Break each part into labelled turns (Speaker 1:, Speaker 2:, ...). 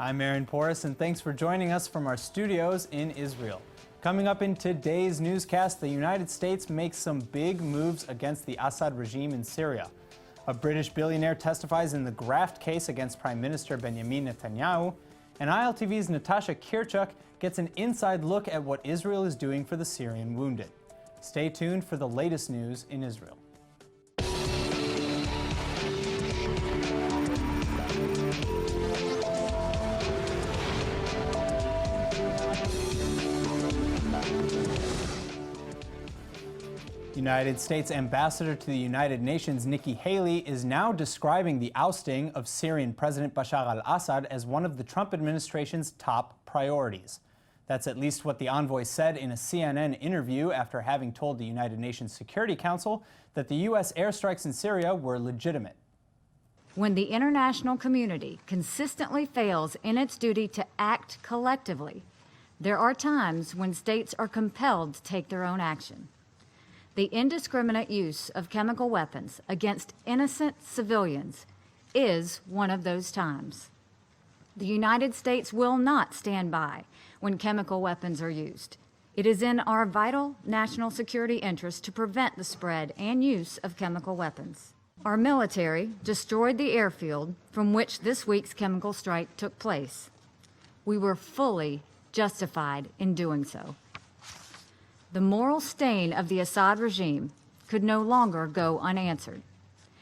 Speaker 1: I'm Aaron Porras, and thanks for joining us from our studios in Israel. Coming up in today's newscast, the United States makes some big moves against the Assad regime in Syria. A British billionaire testifies in the graft case against Prime Minister Benjamin Netanyahu, and ILTV'S Natasha Kirtchuk gets an inside look at what Israel is doing for the Syrian wounded. Stay tuned for the latest news in Israel. United States Ambassador to the United Nations Nikki is now describing the ousting of Syrian President Bashar al-Assad as one of the Trump administration's top priorities. That's at least what the envoy said in a CNN interview after having told the United Nations Security Council that the U.S. airstrikes in Syria were legitimate.
Speaker 2: When the international community consistently fails in its duty to act collectively, there are times when states are compelled to take their own action. The indiscriminate use of chemical weapons against innocent civilians is one of those times. The United States will not stand by when chemical weapons are used. It is in our vital national security interest to prevent the spread and use of chemical weapons. Our military destroyed the airfield from which this week's chemical strike took place. We were fully justified in doing so. The moral stain of the Assad regime could no longer go unanswered.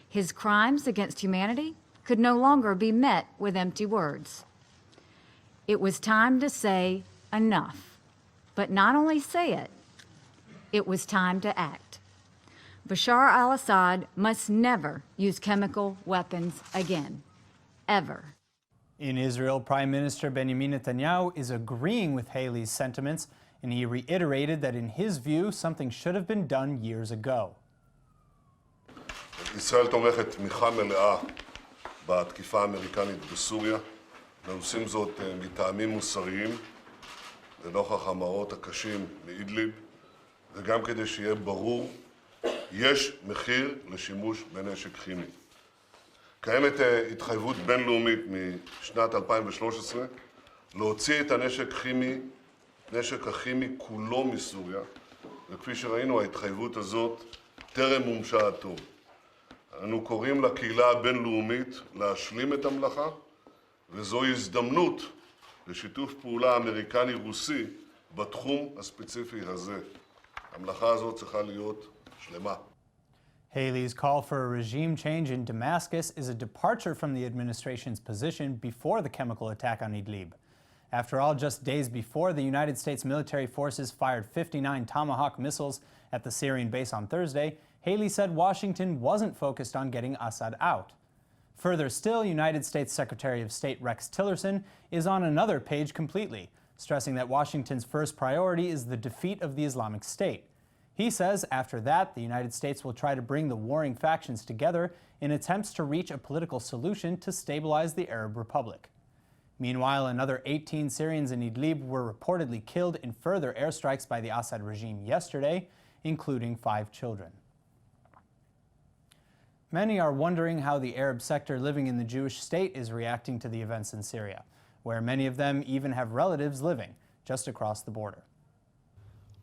Speaker 2: His crimes against humanity could no longer be met with empty words. It was time to say enough, but not only say it, it was time to act. Bashar al-Assad must never use chemical weapons again, ever.
Speaker 1: In Israel, Prime Minister Benjamin Netanyahu is agreeing with Haley's sentiments, and he reiterated that in his view, something should have been done years ago.
Speaker 3: ישראל תומכת תמיכה מלאה בתקיפה האמריקנית בסוריה, ועושים זאת מטעמים מוסריים, לנוכח המראות הקשים מאידליב, וגם כדי שיהיה ברור, יש מחיר לשימוש בנשק כימי. קיימת התחייבות בינלאומית משנת 2013 להוציא את הנשק הכימי כולו מסוריה, וכפי שראינו ההתחייבות הזאת טרם מומשה עד תום. אנו קוראים לקהילה הבינלאומית להשלים את המלאכה, וזו הזדמנות לשיתוף פעולה אמריקני-רוסי בתחום הספציפי הזה. המלאכה הזאת צריכה להיות שלמה.
Speaker 1: Haley's call for a regime change in Damascus is a departure from the administration's position before the chemical attack on Idlib. After all, just days before, the United States military forces fired 59 Tomahawk missiles at the Syrian base on Thursday. Haley said Washington wasn't focused on getting Assad out. Further still, United States Secretary of State Rex Tillerson is on another page completely, stressing that Washington's first priority is the defeat of the Islamic State. He says after that, the United States will try to bring the warring factions together in attempts to reach a political solution to stabilize the Arab Republic. Meanwhile, another 18 Syrians in Idlib were reportedly killed in further airstrikes by the Assad regime yesterday, including 5 children. Many are wondering how the Arab sector living in the Jewish state is reacting to the events in Syria, where many of them even have relatives living just across the border.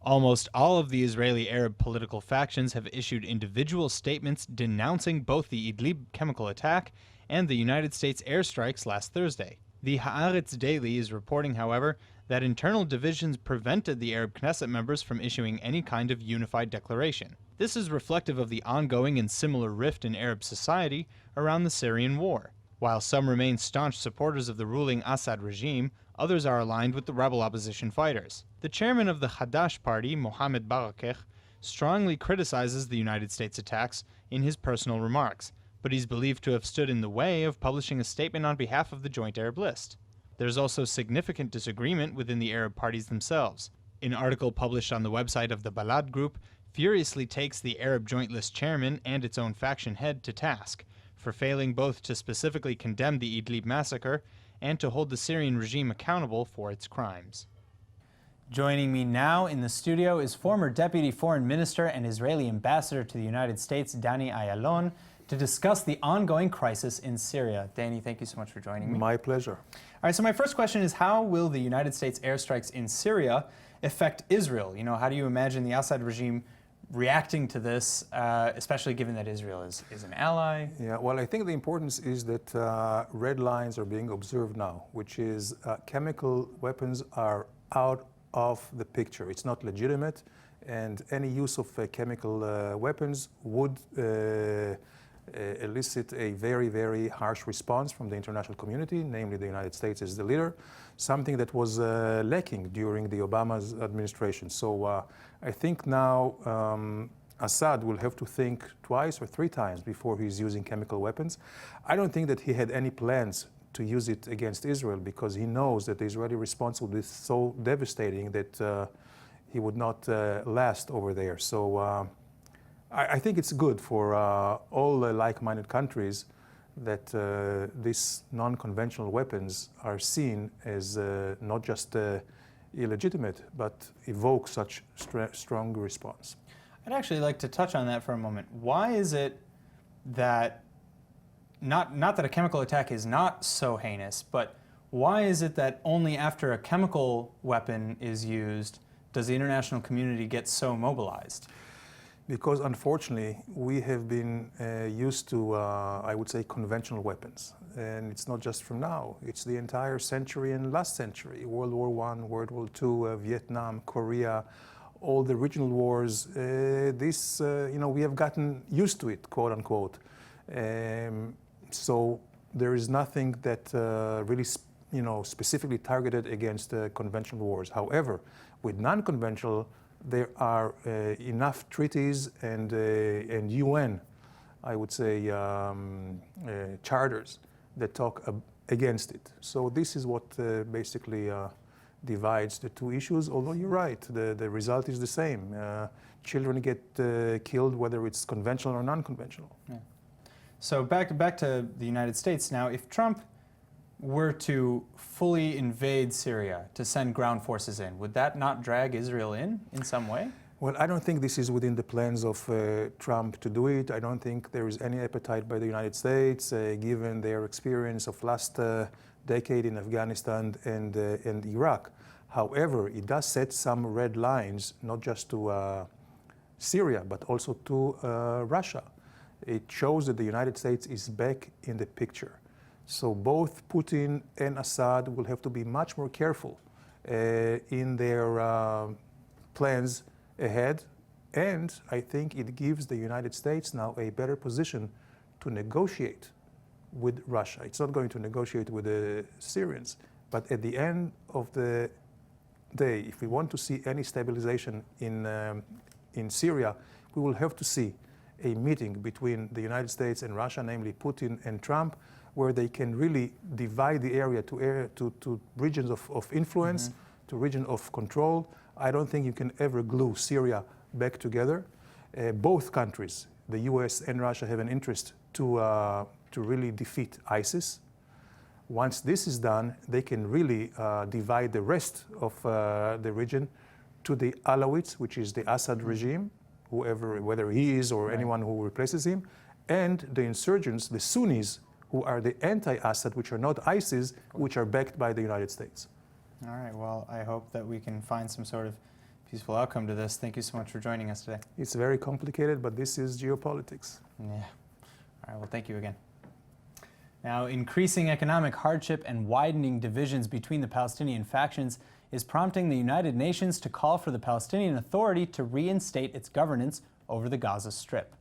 Speaker 4: Almost all of the Israeli Arab political factions have issued individual statements denouncing both the Idlib chemical attack and the United States airstrikes last Thursday. The Haaretz Daily is reporting, however, that internal divisions prevented the Arab Knesset members from issuing any kind of unified declaration. This is reflective of the ongoing and similar rift in Arab society around the Syrian war. While some remain staunch supporters of the ruling Assad regime, others are aligned with the rebel opposition fighters. The chairman of the Hadash party, Mohammed Barakeh, strongly criticizes the United States attacks in his personal remarks, but he's believed to have stood in the way of publishing a statement on behalf of the Joint Arab List. There's also significant disagreement within the Arab parties themselves. An article published on the website of the Balad Group furiously takes the Arab Joint List chairman and its own faction head to task for failing both to specifically condemn the Idlib massacre and to hold the Syrian regime accountable for its crimes.
Speaker 1: Joining me now in the studio is former Deputy Foreign Minister and Israeli Ambassador to the United States, Danny Ayalon. to discuss the ongoing crisis in Syria. Danny, thank you so much for joining me.
Speaker 5: My pleasure.
Speaker 1: All right, so my first question is, how will the United States airstrikes in Syria affect Israel? You know, how do you imagine the Assad regime reacting to this, especially given that Israel is an ally?
Speaker 5: Yeah, well, I think the importance is that red lines are being observed now, which is chemical weapons are out of the picture. It's not legitimate, and any use of chemical weapons would elicit a very, very harsh response from the international community, namely the United States as the leader, something that was lacking during the Obama's administration. So I think now Assad will have to think twice or three times before he's using chemical weapons. I don't think that he had any plans to use it against Israel, because he knows that the Israeli response will be so devastating that he would not last over there. So I think it's good for all like-minded countries that these non-conventional weapons are seen as not just illegitimate, but evoke such strong response.
Speaker 1: I'd actually like to touch on that for a moment. Why is it that, not that a chemical attack is not so heinous, but why is it that only after a chemical weapon is used does the international community get so mobilized?
Speaker 5: Because unfortunately, we have been used to, I would say, conventional weapons. And it's not just from now, it's the entire century and last century. World War I, World War II, Vietnam, Korea, all the regional wars. We have gotten used to it, quote unquote. So there is nothing that really, specifically targeted against conventional wars. However, with non-conventional, there are enough treaties and UN, I would say, charters that talk against it. So this is what basically divides the two issues, although you're right, the result is the same. Children get killed whether it's conventional or non-conventional.
Speaker 1: Yeah. So back to the United States now. If Trump were to fully invade Syria, to send ground forces in, would that not drag Israel in some way?
Speaker 5: Well, I don't think this is within the plans of Trump to do it. I don't think there is any appetite by the United States, given their experience of last decade in Afghanistan and Iraq. However, it does set some red lines, not just to Syria, but also to Russia. It shows that the United States is back in the picture. So both Putin and Assad will have to be much more careful in their plans ahead. And I think it gives the United States now a better position to negotiate with Russia. It's not going to negotiate with the Syrians. But at the end of the day, if we want to see any stabilization in Syria, we will have to see a meeting between the United States and Russia, namely Putin and Trump, where they can really divide the area to regions of influence, to region of control. I don't think you can ever glue Syria back together. Both countries, the US and Russia, have an interest to really defeat ISIS. Once this is done, they can really divide the rest of the region to the Alawites, which is the Assad regime, whether he is or anyone who replaces him, and the insurgents, the Sunnis, who are the anti-Assad, which are not ISIS, which are backed by the United States.
Speaker 1: All right, well, I hope that we can find some sort of peaceful outcome to this. Thank you so much for joining us today.
Speaker 5: It's very complicated, but this is geopolitics.
Speaker 1: Yeah. All right, well, thank you again. Now, increasing economic hardship and widening divisions between the Palestinian factions is prompting the United Nations to call for the Palestinian Authority to reinstate its governance over the Gaza Strip.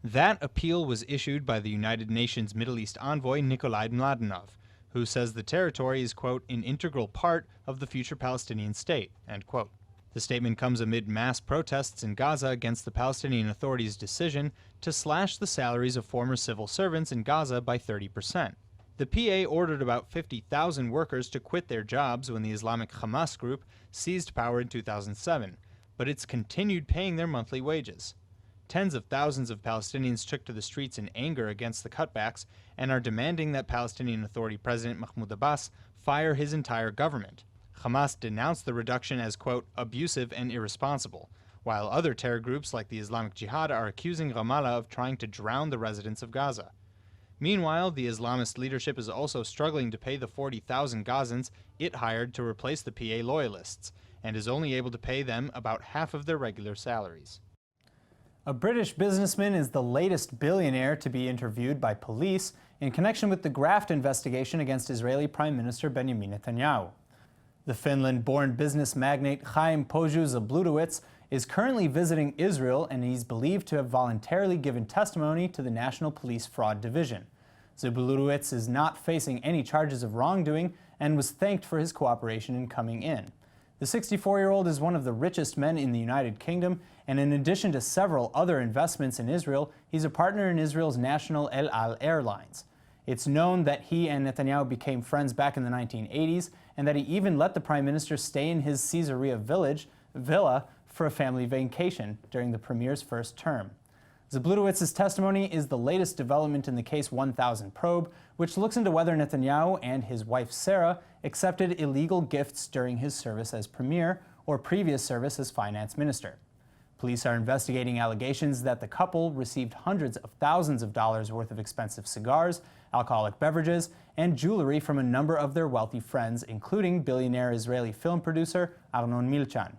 Speaker 4: That appeal was issued by the United Nations Middle East envoy Nikolai Mladenov, who says the territory is, quote, an integral part of the future Palestinian state, end quote. The statement comes amid mass protests in Gaza against the Palestinian Authority's decision to slash the salaries of former civil servants in Gaza by 30%. The PA ordered about 50,000 workers to quit their jobs when the Islamic Hamas group seized power in 2007, but it's continued paying their monthly wages. Tens of thousands of Palestinians took to the streets in anger against the cutbacks and are demanding that Palestinian Authority President Mahmoud Abbas fire his entire government. Hamas denounced the reduction as, quote, abusive and irresponsible, while other terror groups like the Islamic Jihad are accusing Ramallah of trying to drown the residents of Gaza. Meanwhile, the Islamist leadership is also struggling to pay the 40,000 Gazans it hired to replace the PA loyalists, and is only able to pay them about half of their regular salaries.
Speaker 1: A British businessman is the latest billionaire to be interviewed by police in connection with the graft investigation against Israeli Prime Minister Benjamin Netanyahu. The Finland-born business magnate Chaim Poju Zabludowicz is currently visiting Israel, and he's believed to have voluntarily given testimony to the National Police Fraud Division. Zabludowicz is not facing any charges of wrongdoing and was thanked for his cooperation in coming in. The 64-year-old is one of the richest men in the United Kingdom, and in addition to several other investments in Israel, he's a partner in Israel's national El Al Airlines. It's known that he and Netanyahu became friends back in the 1980s, and that he even let the prime minister stay in his Caesarea villa for a family vacation during the premier's first term. Zabludowicz's testimony is the latest development in the Case 1000 probe, which looks into whether Netanyahu and his wife Sarah accepted illegal gifts during his service as premier or previous service as finance minister. Police are investigating allegations that the couple received hundreds of thousands of dollars worth of expensive cigars, alcoholic beverages, and jewelry from a number of their wealthy friends, including billionaire Israeli film producer Arnon Milchan.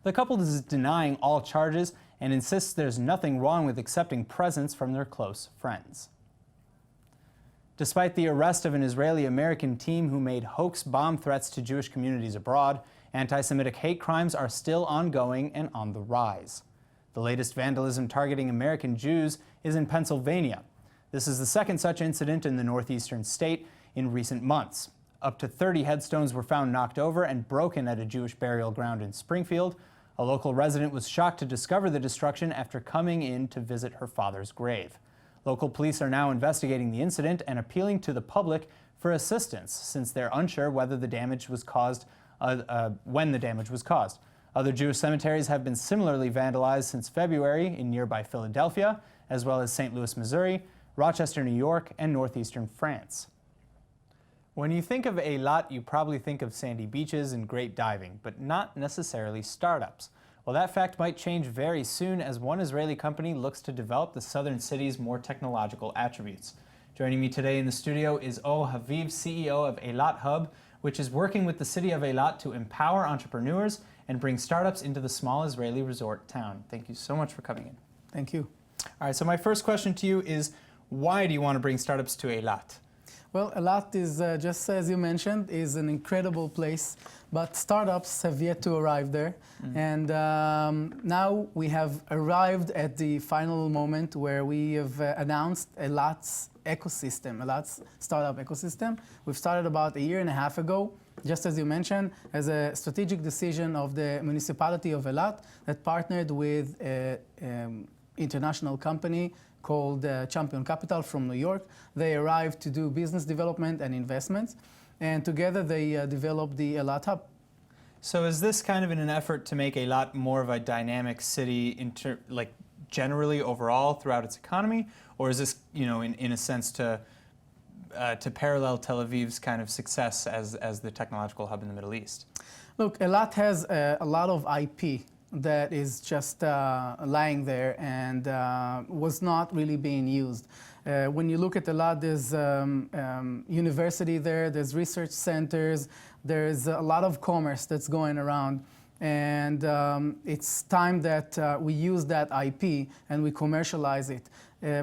Speaker 1: The couple is denying all charges and insists there's nothing wrong with accepting presents from their close friends. Despite the arrest of an Israeli-American team who made hoax bomb threats to Jewish communities abroad, anti-Semitic hate crimes are still ongoing and on the rise. The latest vandalism targeting American Jews is in Pennsylvania. This is the second such incident in the northeastern state in recent months. Up to 30 headstones were found knocked over and broken at a Jewish burial ground in Springfield. A local resident was shocked to discover the destruction after coming in to visit her father's grave. Local police are now investigating the incident and appealing to the public for assistance, since they're unsure whether the damage was caused, when the damage was caused. Other Jewish cemeteries have been similarly vandalized since February in nearby Philadelphia, as well as St. Louis, Missouri, Rochester, New York, and northeastern France. When you think of Eilat, you probably think of sandy beaches and great diving, but not necessarily startups. Well, that fact might change very soon as one Israeli company looks to develop the southern city's more technological attributes. Joining me today in the studio is Or Haviv, CEO of Eilat Hub, which is working with the city of Eilat to empower entrepreneurs and bring startups into the small Israeli resort town. Thank you so much for coming in.
Speaker 6: Thank you.
Speaker 1: All right, so my first question to you is, why do you want to bring startups to Eilat?
Speaker 6: Well, Eilat is, just as you mentioned, is an incredible place, but startups have yet to arrive there. And now we have arrived at the final moment where we have announced Eilat's ecosystem, Eilat's startup ecosystem. We've started about a year and a half ago, just as you mentioned, as a strategic decision of the municipality of Eilat that partnered with an international company called Champion Capital from New York. They arrived to do business development and investments, and together they developed the Eilat Hub.
Speaker 1: So is this kind of in an effort to make Eilat more of a dynamic city, like generally overall throughout its economy, or is this, you know, in a sense to parallel Tel Aviv's kind of success as the technological hub in the Middle East?
Speaker 6: Look, Eilat has a lot of IP that is just lying there and was not really being used. When you look at Eilat, there's university there, there's research centers, there's a lot of commerce that's going around. And it's time that we use that IP and we commercialize it.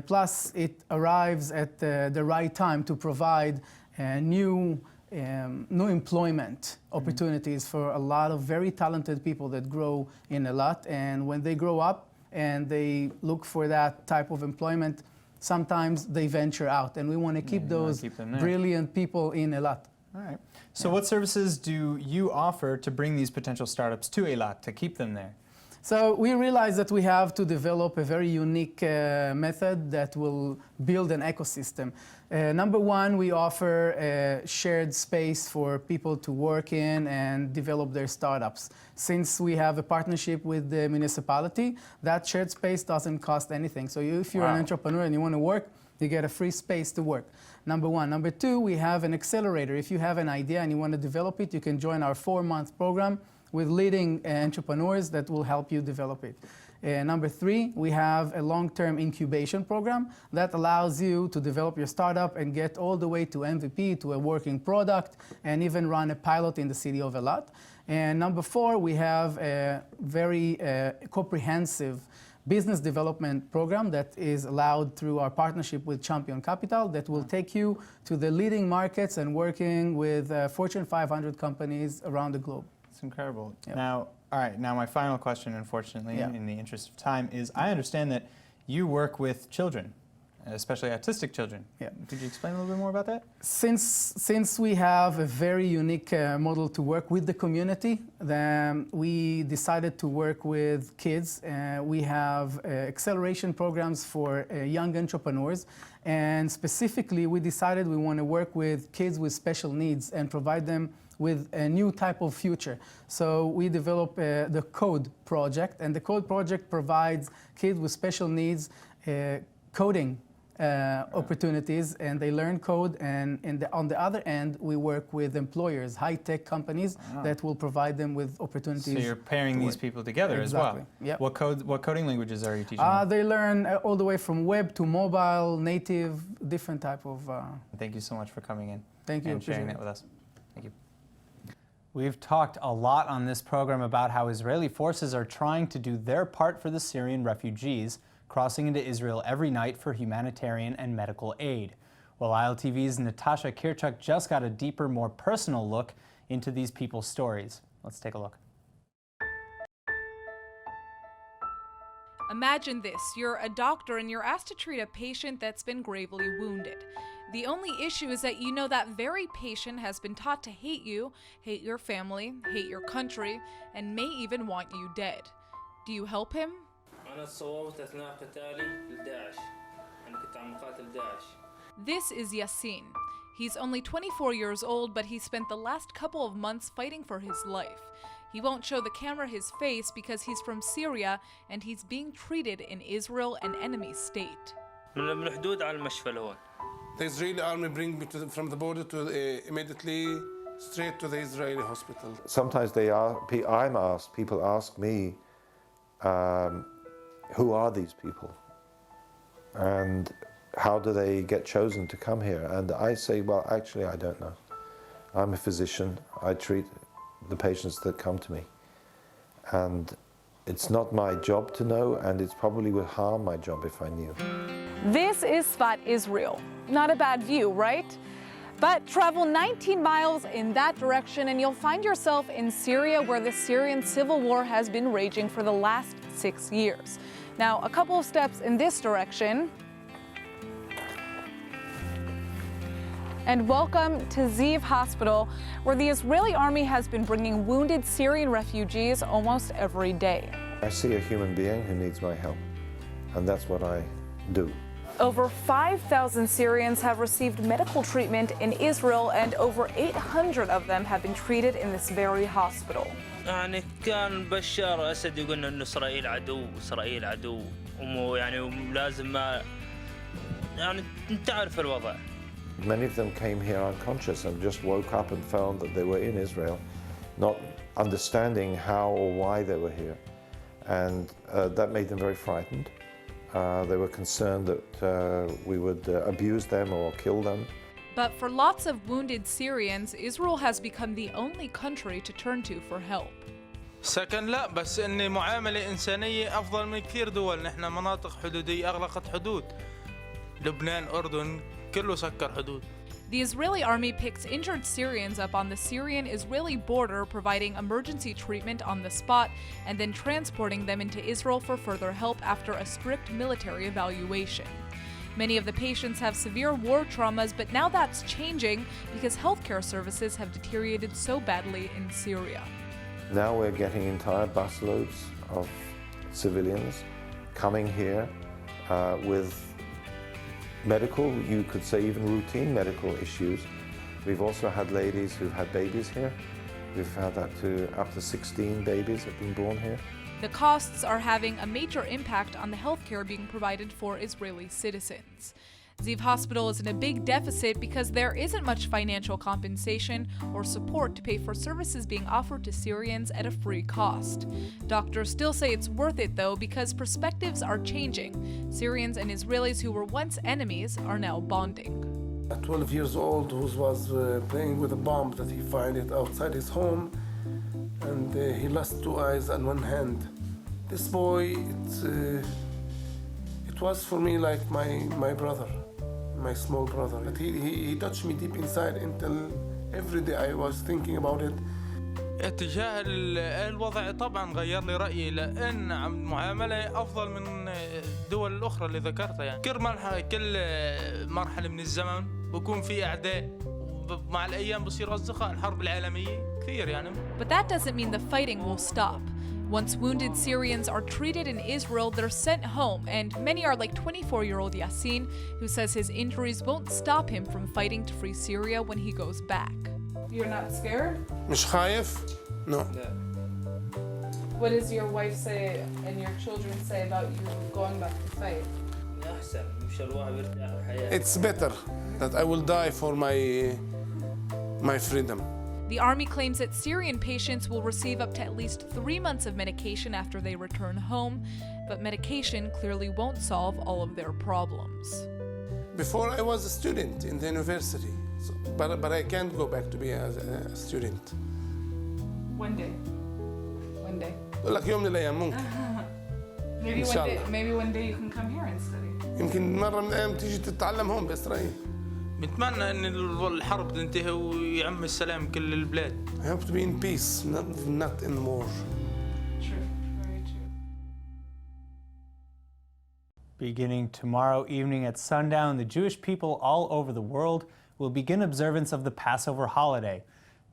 Speaker 6: Plus, it arrives at the right time to provide new employment opportunities for a lot of very talented people that grow in Eilat. And when they grow up and they look for that type of employment, sometimes they venture out. And we want to keep those brilliant people in Eilat.
Speaker 1: All right. So what services do you offer to bring these potential startups to Eilat, to keep them there?
Speaker 6: So we realized that we have to develop a very unique method that will build an ecosystem. Number one, we offer a shared space for people to work in and develop their startups. Since we have a partnership with the municipality, that shared space doesn't cost anything. So if you're an entrepreneur and you want to work, you get a free space to work. Number one. Number two, we have an accelerator. If you have an idea and you want to develop it, you can join our 4-month program with leading entrepreneurs that will help you develop it. Number 3, we have a long-term incubation program that allows you to develop your startup and get all the way to MVP, to a working product, and even run a pilot in the city of Eilat. And number 4, we have a very comprehensive business development program that is allowed through our partnership with Champion Capital that will take you to the leading markets and working with Fortune 500 companies around the globe.
Speaker 4: It's incredible.
Speaker 6: Yep.
Speaker 4: Now, all right, now my final question, unfortunately, in the interest of time, is I understand that you work with children, especially autistic children.
Speaker 6: Yeah.
Speaker 4: Could you explain a little bit more about that?
Speaker 6: Since we have a very unique model to work with the community, then we decided to work with kids. We have acceleration programs for young entrepreneurs. And specifically, we decided we want to work with kids with special needs and provide them with a new type of future. So we developed the Code Project, and the Code Project provides kids with special needs coding opportunities, and they learn code, and on the other end, we work with employers, high-tech companies that will provide them with opportunities.
Speaker 4: So you're pairing these people together as well.
Speaker 6: Yep.
Speaker 4: What coding languages are you teaching them?
Speaker 6: They learn all the way from web to mobile, native, different type of...
Speaker 4: Thank you so much for coming in.
Speaker 6: Thank you.
Speaker 4: And sharing that with us. Thank you.
Speaker 1: We've talked a lot on this program about how Israeli forces are trying to do their part for the Syrian refugees crossing into Israel every night for humanitarian and medical aid. Well, ILTV's Natasha Kirtchuk just got a deeper, more personal look into these people's stories. Let's take a look.
Speaker 7: Imagine this, you're a doctor and you're asked to treat a patient that's been gravely wounded. The only issue is that you know that very patient has been taught to hate you, hate your family, hate your country, and may even want you dead. Do you help him? This is Yassin. He's only 24 years old, but he spent the last couple of months fighting for his life. He won't show the camera his face because he's from Syria and he's being treated in Israel, an enemy state.
Speaker 8: The Israeli army bring me from the border to immediately straight to the Israeli hospital.
Speaker 9: Sometimes people ask me, who are these people? And how do they get chosen to come here? And I say, well, actually, I don't know. I'm a physician. I treat the patients that come to me. And it's not my job to know, and it probably would harm my job if I knew.
Speaker 7: This is Sfat, Israel. Not a bad view, right? But travel 19 miles in that direction and you'll find yourself in Syria, where the Syrian civil war has been raging for the last 6 years. Now, a couple of steps in this direction, and welcome to Ziv Hospital, where the Israeli army has been bringing wounded Syrian refugees almost every day.
Speaker 9: I see a human being who needs my help, and that's what I do.
Speaker 7: Over 5,000 Syrians have received medical treatment in Israel, and over 800 of them have been treated in this very hospital.
Speaker 10: يعني كان بشار أسد يقولنا إنه إسرائيل عدو إسرائيل عدو يعني لازم ما يعني تعرف الوضع.
Speaker 9: Many of them came here unconscious and just woke up and found that they were in Israel, not understanding how or why they were here. And that made them very frightened. They were concerned that we would abuse them or kill them.
Speaker 7: But for lots of wounded Syrians, Israel has become the only country to turn to for help.
Speaker 11: سكن لا، بس إن معاملة إنسانية أفضل من كثير دول. نحن مناطق حدودية أغلقت حدود. لبنان، أردن، كله سكر حدود.
Speaker 7: The Israeli army picks injured Syrians up on the Syrian-Israeli border, providing emergency treatment on the spot, and then transporting them into Israel for further help after a strict military evaluation. Many of the patients have severe war traumas, but now that's changing because healthcare services have deteriorated so badly in Syria.
Speaker 9: Now we're getting entire busloads of civilians coming here with medical, you could say even routine medical issues. We've also had ladies who've had babies here. We've had that to up to 16 babies have been born here.
Speaker 7: The costs are having a major impact on the healthcare being provided for Israeli citizens. Ziv Hospital is in a big deficit because there isn't much financial compensation or support to pay for services being offered to Syrians at a free cost. Doctors still say it's worth it though because perspectives are changing. Syrians and Israelis who were once enemies are now bonding.
Speaker 8: A 12 years old who was playing with a bomb that he found it outside his home, and he lost 2 eyes and 1 hand. This boy, it was for me like my brother, my small brother. But he touched me deep inside until every day I was thinking about it.
Speaker 11: اتجاه الوضع طبعا غير لي رأيي لأن المعاملة أفضل من الدول الأخرى اللي ذكرتها يعني كل مرحلة من الزمن بكون في أعداء مع الأيام بصير أصدقاء الحرب العالمية كثير يعني.
Speaker 7: But that doesn't mean the fighting will stop. Once wounded Syrians are treated in Israel, they're sent home, and many are like 24-year-old Yassin, who says his injuries won't stop him from fighting to free Syria when he goes back. You're not scared?
Speaker 8: مش خايف? No.
Speaker 7: What does your wife say and your children say about you going back to fight?
Speaker 8: It's better that I will die for my freedom.
Speaker 7: The army claims that Syrian patients will receive up to at least 3 months of medication after they return home, but medication clearly won't solve all of their problems.
Speaker 8: Before I was a student in the university, but I can't go back to be a student.
Speaker 7: One day. One day.
Speaker 8: لك يوم من الأيام ممكن.
Speaker 7: Maybe one day you can come here and study.
Speaker 8: يمكن مرة من الأيام تيجي تتعلم هون بإسرائيل.
Speaker 11: بنتمنى ان الحرب تنتهي ويعم السلام كل البلاد.
Speaker 8: I hope to be in peace, not in war.
Speaker 7: True, very true.
Speaker 1: Beginning tomorrow evening at sundown, the Jewish people all over the world will begin observance of the Passover holiday.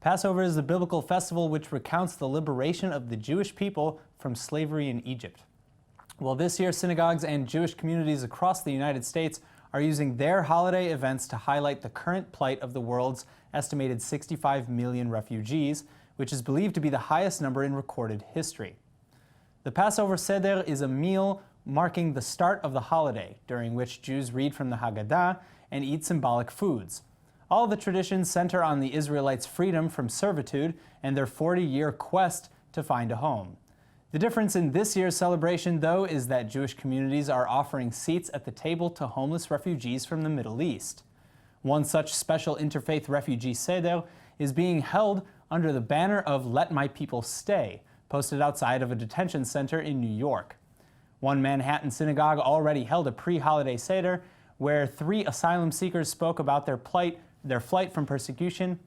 Speaker 1: Passover is the biblical festival which recounts the liberation of the Jewish people from slavery in Egypt. Well, this year, synagogues and Jewish communities across the United States are using their holiday events to highlight the current plight of the world's estimated 65 million refugees, which is believed to be the highest number in recorded history. The Passover Seder is a meal marking the start of the holiday, during which Jews read from the Haggadah and eat symbolic foods. All the traditions center on the Israelites' freedom from servitude and their 40-year quest to find a home. The difference in this year's celebration, though, is that Jewish communities are offering seats at the table to homeless refugees from the Middle East. One such special interfaith refugee Seder is being held under the banner of Let My People Stay, posted outside of a detention center in New York. One Manhattan synagogue already held a pre-holiday Seder where 3 asylum seekers spoke about their flight from persecution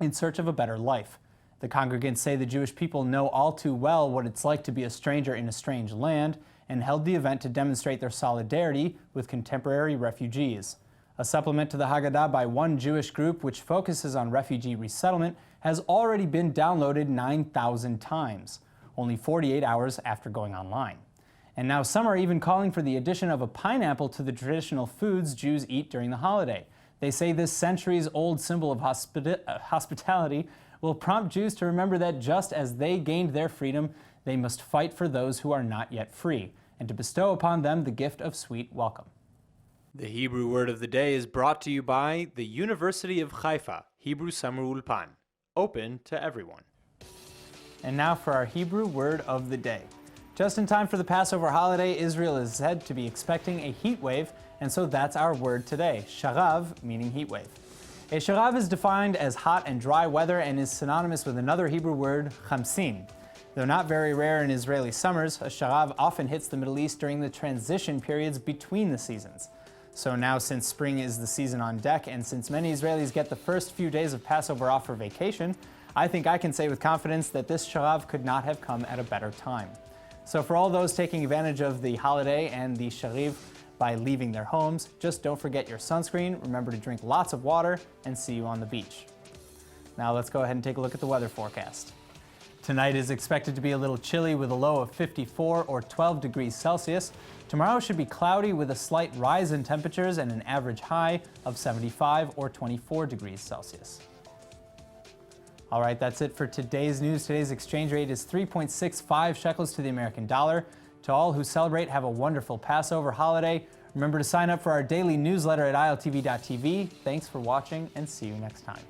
Speaker 1: in search of a better life. The congregants say the Jewish people know all too well what it's like to be a stranger in a strange land and held the event to demonstrate their solidarity with contemporary refugees. A supplement to the Haggadah by one Jewish group which focuses on refugee resettlement has already been downloaded 9,000 times, only 48 hours after going online. And now some are even calling for the addition of a pineapple to the traditional foods Jews eat during the holiday. They say this centuries-old symbol of hospitality will prompt Jews to remember that just as they gained their freedom, they must fight for those who are not yet free, and to bestow upon them the gift of sweet welcome. The Hebrew word of the day is brought to you by the University of Haifa, Hebrew Summer Ulpan, open to everyone. And now for our Hebrew word of the day. Just in time for the Passover holiday, Israel is said to be expecting a heat wave, and so that's our word today, sharav, meaning heat wave. A sharav is defined as hot and dry weather and is synonymous with another Hebrew word, chamsin. Though not very rare in Israeli summers, a sharav often hits the Middle East during the transition periods between the seasons. So now, since spring is the season on deck, and since many Israelis get the first few days of Passover off for vacation, I think I can say with confidence that this sharav could not have come at a better time. So for all those taking advantage of the holiday and the shariv by leaving their homes, just don't forget your sunscreen, remember to drink lots of water, and see you on the beach. Now let's go ahead and take a look at the weather forecast. Tonight is expected to be a little chilly with a low of 54 or 12 degrees Celsius. Tomorrow should be cloudy with a slight rise in temperatures and an average high of 75 or 24 degrees Celsius. All right, that's it for today's news. Today's exchange rate is 3.65 shekels to the American dollar, To all who celebrate, have a wonderful Passover holiday. Remember to sign up for our daily newsletter at ILTV.tv. Thanks for watching, and see you next time.